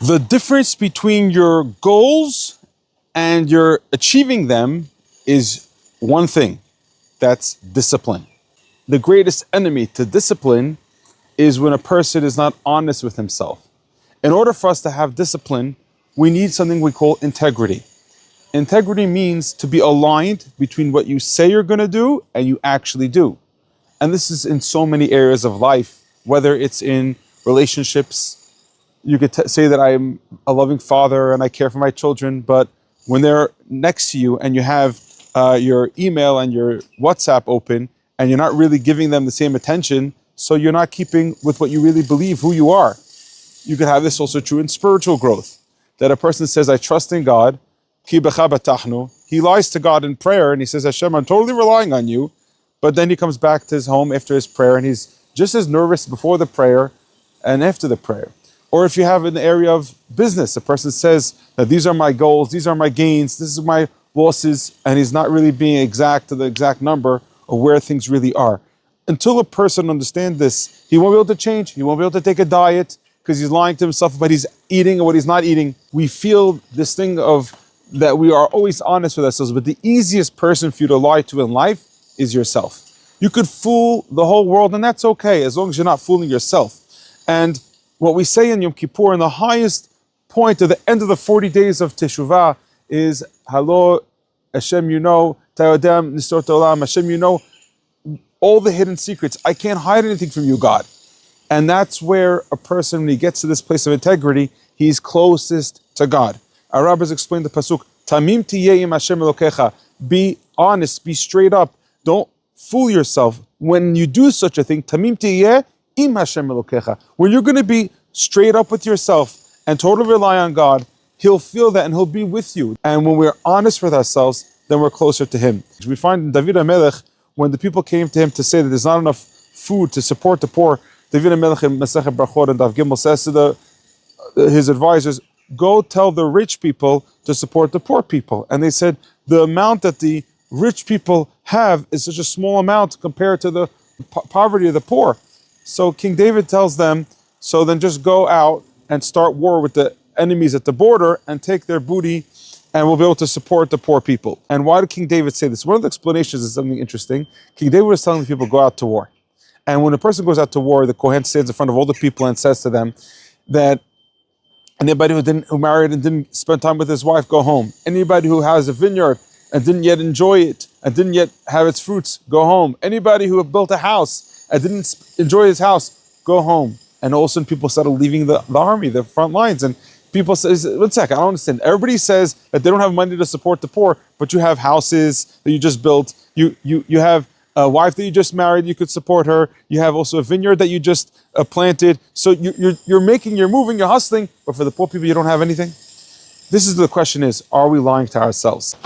The difference between your goals and your achieving them is one thing. That's discipline. The greatest enemy to discipline is when a person is not honest with himself. In order for us to have discipline, we need something we call integrity. Integrity means to be aligned between what you say you're going to do and you actually do. And this is in so many areas of life, whether it's in relationships. You could say that I'm a loving father and I care for my children, but when they're next to you and you have your email and your WhatsApp open and you're not really giving them the same attention, so you're not keeping with what you really believe, who you are. You could have this also true in spiritual growth, that a person says, I trust in God, ki b'cha batachnu. He lies to God in prayer and he says, Hashem, I'm totally relying on you. But then he comes back to his home after his prayer and he's just as nervous before the prayer and after the prayer. Or if you have an area of business, a person says that these are my goals, these are my gains, this is my losses, and he's not really being exact to the exact number of where things really are. Until a person understands this, he won't be able to change, he won't be able to take a diet because he's lying to himself about he's eating or what he's not eating. We feel this thing of that we are always honest with ourselves, but the easiest person for you to lie to in life is yourself. You could fool the whole world and that's okay, as long as you're not fooling yourself. And what we say in Yom Kippur, in the highest point of the end of the 40 days of Teshuvah is, Halo, Hashem, you know, Ta'odem, Nisor Olam, Hashem, you know, all the hidden secrets. I can't hide anything from you, God. And that's where a person, when he gets to this place of integrity, he's closest to God. Our rabbis explained the pasuk, Tamim tiyeh im Hashem Elokecha. Be honest, be straight up. Don't fool yourself. When you do such a thing, Tamim tiyeh im Hashem Elokecha. When you're going to be straight up with yourself and totally rely on God, He'll feel that and He'll be with you. And when we're honest with ourselves, then we're closer to Him. We find in David HaMelech, when the people came to him to say that there's not enough food to support the poor, David HaMelech in Masechet Brachot and Daf Gimel says to his advisors, go tell the rich people to support the poor people. And they said, the amount that the rich people have is such a small amount compared to the poverty of the poor. So King David tells them, so then just go out and start war with the enemies at the border and take their booty and we'll be able to support the poor people. And why did King David say this? One of the explanations is something interesting. King David was telling the people, go out to war. And when a person goes out to war, the Kohen stands in front of all the people and says to them that anybody who married and didn't spend time with his wife, go home. Anybody who has a vineyard and didn't yet enjoy it and didn't yet have its fruits, go home. Anybody who built a house and didn't enjoy his house, go home. And all of a sudden people started leaving the army, the front lines. And people say, one second, I don't understand. Everybody says that they don't have money to support the poor, but you have houses that you just built. You have a wife that you just married, you could support her. You have also a vineyard that you just planted. So you're moving, you're hustling, but for the poor people, you don't have anything. This is the question is, are we lying to ourselves?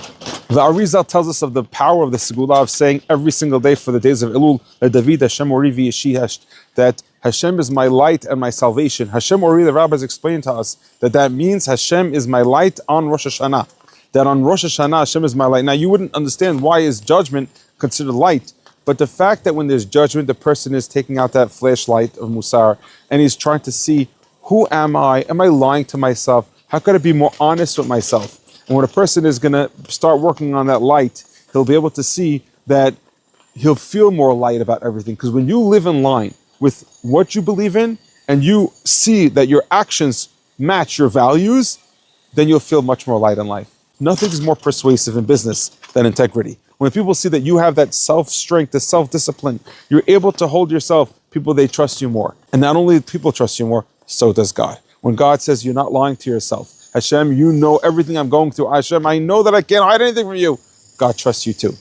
The Arizal tells us of the power of the Segula of saying every single day for the days of Elul, David Hashem Ori v'Yeshihash, that Hashem is my light and my salvation. Hashem Ori, the rabbis explained to us that means Hashem is my light on Rosh Hashanah. That on Rosh Hashanah, Hashem is my light. Now you wouldn't understand why is judgment considered light, but the fact that when there's judgment, the person is taking out that flashlight of Musar and he's trying to see, who am I? Am I lying to myself? How could I be more honest with myself? And when a person is going to start working on that light, he'll be able to see that he'll feel more light about everything. Because when you live in line with what you believe in, and you see that your actions match your values, then you'll feel much more light in life. Nothing is more persuasive in business than integrity. When people see that you have that self-strength, the self-discipline, you're able to hold yourself, people, they trust you more. And not only do people trust you more, so does God. When God says you're not lying to yourself, Hashem, you know everything I'm going through. Hashem, I know that I can't hide anything from you. God trusts you too.